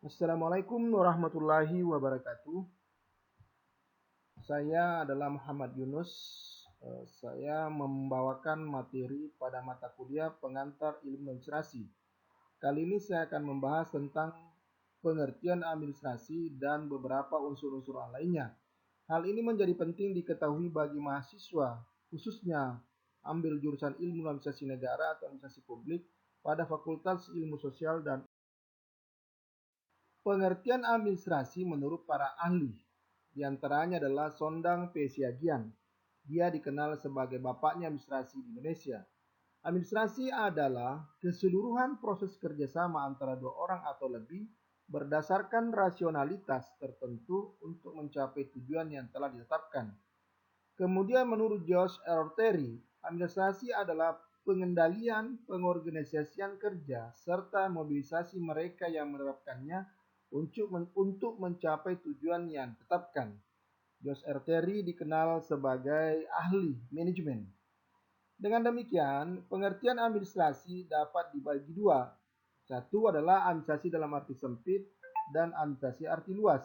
Assalamualaikum warahmatullahi wabarakatuh. Saya adalah Muhammad Yunus. Saya membawakan materi pada mata kuliah pengantar ilmu administrasi. Kali ini saya akan membahas tentang pengertian administrasi dan beberapa unsur-unsur lainnya. Hal ini menjadi penting diketahui bagi mahasiswa, khususnya ambil jurusan ilmu administrasi negara atau administrasi publik pada Fakultas Ilmu Sosial dan pengertian administrasi menurut para ahli, di antaranya adalah Sondang P. Siagian. Dia dikenal sebagai bapaknya administrasi di Indonesia. Administrasi adalah keseluruhan proses kerjasama antara dua orang atau lebih berdasarkan rasionalitas tertentu untuk mencapai tujuan yang telah ditetapkan. Kemudian menurut George R. Terry, administrasi adalah pengendalian, pengorganisasian kerja, serta mobilisasi mereka yang menerapkannya untuk mencapai tujuan yang ditetapkan. George R. Terry dikenal sebagai ahli manajemen. Dengan demikian, pengertian administrasi dapat dibagi dua. Satu adalah administrasi dalam arti sempit dan administrasi arti luas.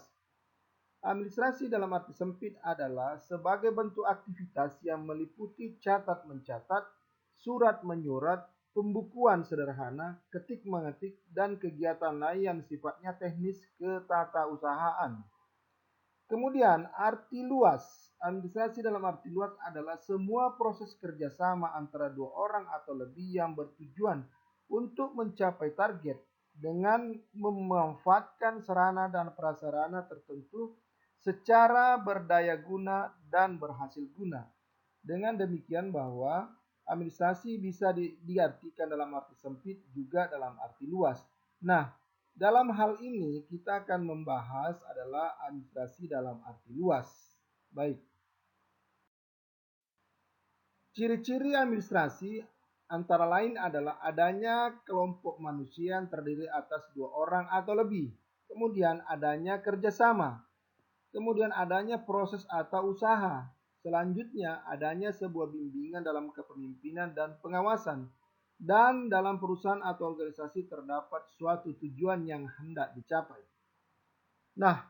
Administrasi dalam arti sempit adalah sebagai bentuk aktivitas yang meliputi catat-mencatat, surat-menyurat, pembukuan sederhana, ketik-mengetik, dan kegiatan lain yang sifatnya teknis ketatausahaan. Kemudian, arti luas. Administrasi dalam arti luas adalah semua proses kerjasama antara dua orang atau lebih yang bertujuan untuk mencapai target dengan memanfaatkan sarana dan prasarana tertentu secara berdaya guna dan berhasil guna. Dengan demikian bahwa administrasi bisa diartikan dalam arti sempit juga dalam arti luas. Nah, dalam hal ini kita akan membahas adalah administrasi dalam arti luas. Baik. Ciri-ciri administrasi antara lain adalah adanya kelompok manusia yang terdiri atas dua orang atau lebih. Kemudian adanya kerjasama. Kemudian adanya proses atau usaha. Selanjutnya adanya sebuah bimbingan dalam kepemimpinan dan pengawasan. Dan dalam perusahaan atau organisasi terdapat suatu tujuan yang hendak dicapai. Nah,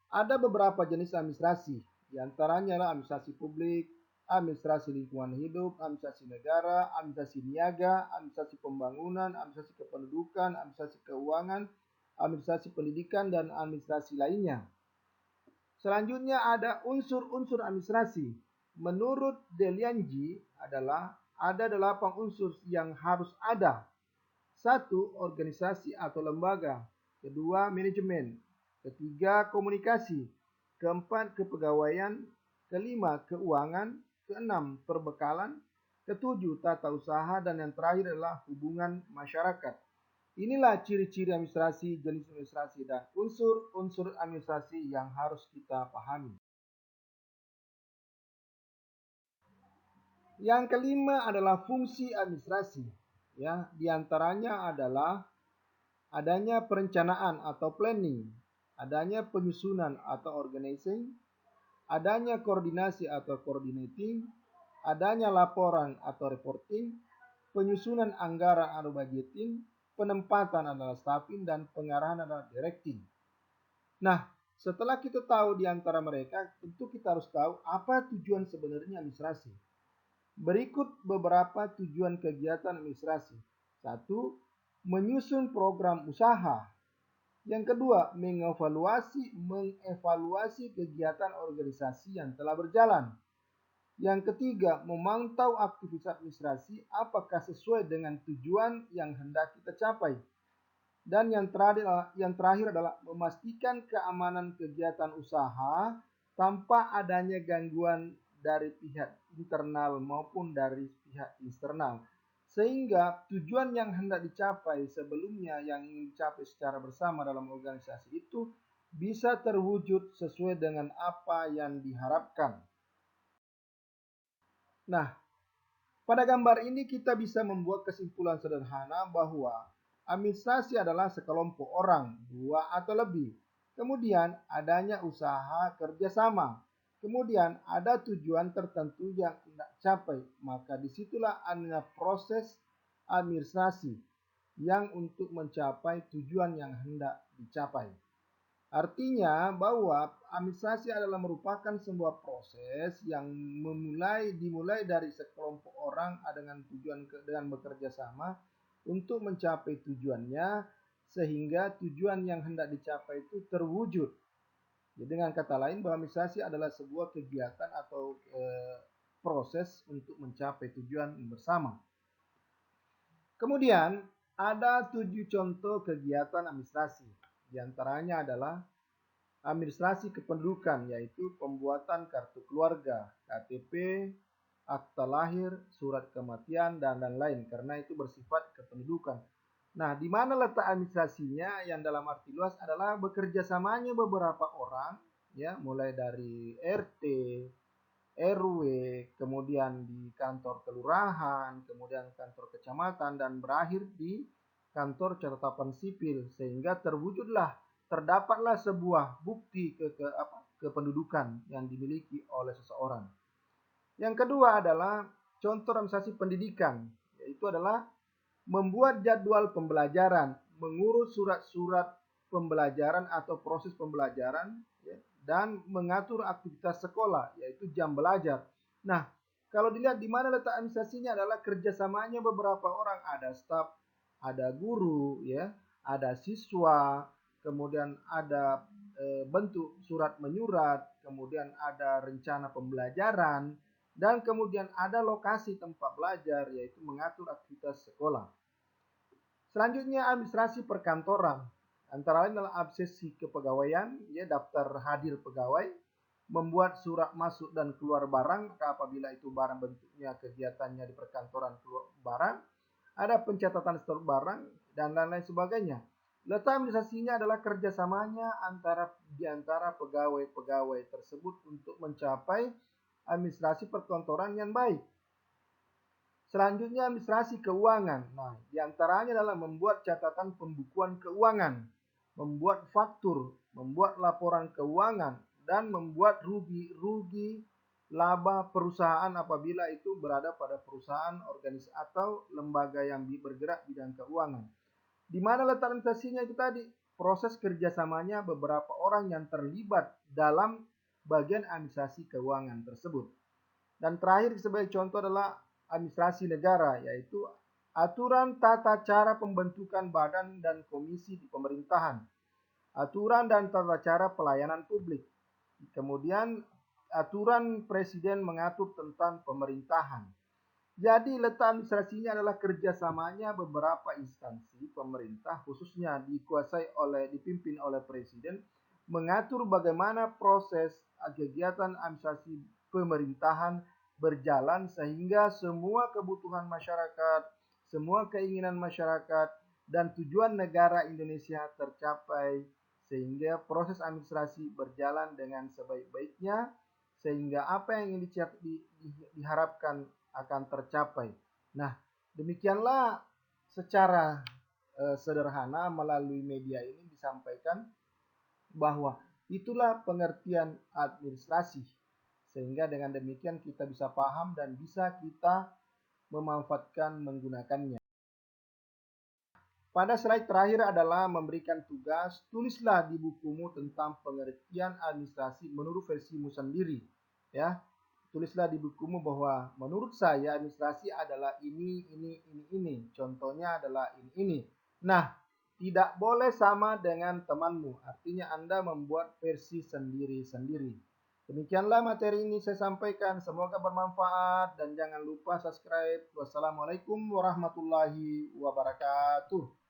ada beberapa jenis administrasi, di antaranya adalah administrasi publik, administrasi lingkungan hidup, administrasi negara, administrasi niaga, administrasi pembangunan, administrasi kependudukan, administrasi keuangan, administrasi pendidikan, dan administrasi lainnya. Selanjutnya ada unsur-unsur administrasi. Menurut Delianji ada 8 unsur yang harus ada. 1. Organisasi atau lembaga. 2. Manajemen. 3. Komunikasi. 4. Kepegawaian. 5. Keuangan. 6. Perbekalan. 7. Tata usaha. Dan yang terakhir adalah hubungan masyarakat. Inilah ciri-ciri administrasi, jenis administrasi, dan unsur-unsur administrasi yang harus kita pahami. Yang kelima adalah fungsi administrasi. Ya, diantaranya adalah adanya perencanaan atau planning, adanya penyusunan atau organizing, adanya koordinasi atau coordinating, adanya laporan atau reporting, penyusunan anggaran atau budgeting, penempatan adalah staffing, dan pengarahan adalah directing. Nah, setelah kita tahu di antara mereka, tentu kita harus tahu apa tujuan sebenarnya administrasi. Berikut beberapa tujuan kegiatan administrasi. 1. Menyusun program usaha. Yang kedua, mengevaluasi kegiatan organisasi yang telah berjalan. Yang ketiga, memantau aktivitas administrasi apakah sesuai dengan tujuan yang hendak kita capai. Dan yang terakhir adalah memastikan keamanan kegiatan usaha tanpa adanya gangguan dari pihak internal maupun dari pihak eksternal. Sehingga tujuan yang hendak dicapai sebelumnya yang ingin dicapai secara bersama dalam organisasi itu bisa terwujud sesuai dengan apa yang diharapkan. Nah, pada gambar ini kita bisa membuat kesimpulan sederhana bahwa administrasi adalah sekelompok orang, dua atau lebih. Kemudian adanya usaha kerjasama. Kemudian ada tujuan tertentu yang tidak capai. Maka disitulah adanya proses administrasi. yang untuk mencapai tujuan yang hendak dicapai. Artinya bahwa administrasi adalah merupakan sebuah proses yang dimulai dari sekelompok orang dengan bekerja sama untuk mencapai tujuannya, sehingga tujuan yang hendak dicapai itu terwujud. Jadi dengan kata lain bahwa administrasi adalah sebuah kegiatan atau proses untuk mencapai tujuan bersama. Kemudian ada 7 contoh kegiatan administrasi. Di antaranya adalah administrasi kependudukan, yaitu pembuatan kartu keluarga, KTP, akta lahir, surat kematian, dan lain-lain, karena itu bersifat kependudukan. Nah, di mana letak administrasinya? Yang dalam arti luas adalah bekerja samanya beberapa orang, ya, mulai dari RT, RW, kemudian di kantor kelurahan, kemudian kantor kecamatan, dan berakhir di kantor catatan sipil, sehingga terdapatlah sebuah bukti kependudukan yang dimiliki oleh seseorang. Yang kedua adalah contoh administrasi pendidikan, yaitu adalah membuat jadwal pembelajaran, mengurus surat-surat pembelajaran atau proses pembelajaran, ya, dan mengatur aktivitas sekolah, yaitu jam belajar. Nah, kalau dilihat di mana letak administrasinya adalah kerjasamanya beberapa orang, ada staf, ada guru, ya, ada siswa, kemudian ada bentuk surat menyurat, kemudian ada rencana pembelajaran, dan kemudian ada lokasi tempat belajar, yaitu mengatur aktivitas sekolah. Selanjutnya administrasi perkantoran, antara lain adalah absesi kepegawaian, ya, daftar hadir pegawai, membuat surat masuk dan keluar barang apabila itu barang bentuknya kegiatannya di perkantoran keluar barang, ada pencatatan stok barang, dan lain-lain sebagainya. Letak administrasinya adalah kerjasamanya di antara pegawai-pegawai tersebut untuk mencapai administrasi perkantoran yang baik. Selanjutnya administrasi keuangan. Nah, diantaranya adalah membuat catatan pembukuan keuangan, membuat faktur, membuat laporan keuangan, dan membuat rugi laba perusahaan apabila itu berada pada perusahaan, organisasi, atau lembaga yang bergerak bidang keuangan. Di mana letak administrasinya itu tadi? Proses kerjasamanya beberapa orang yang terlibat dalam bagian administrasi keuangan tersebut. Dan terakhir sebagai contoh adalah administrasi negara, yaitu aturan tata cara pembentukan badan dan komisi di pemerintahan, aturan dan tata cara pelayanan publik, kemudian aturan presiden mengatur tentang pemerintahan. Jadi letak administrasinya adalah kerjasamanya beberapa instansi pemerintah, khususnya dipimpin oleh presiden, mengatur bagaimana proses kegiatan administrasi pemerintahan berjalan sehingga semua kebutuhan masyarakat, semua keinginan masyarakat, dan tujuan negara Indonesia tercapai, sehingga proses administrasi berjalan dengan sebaik-baiknya, sehingga apa yang ingin diharapkan akan tercapai. Nah, demikianlah secara sederhana melalui media ini disampaikan bahwa itulah pengertian administrasi, sehingga dengan demikian kita bisa paham dan bisa kita memanfaatkan menggunakannya. Pada slide terakhir adalah memberikan tugas, tulislah di bukumu tentang pengertian administrasi menurut versimu sendiri, ya. Tulislah di bukumu bahwa menurut saya administrasi adalah ini. Contohnya adalah ini. Nah, tidak boleh sama dengan temanmu. Artinya Anda membuat versi sendiri-sendiri. Demikianlah materi ini saya sampaikan. Semoga bermanfaat dan jangan lupa subscribe. Wassalamualaikum warahmatullahi wabarakatuh.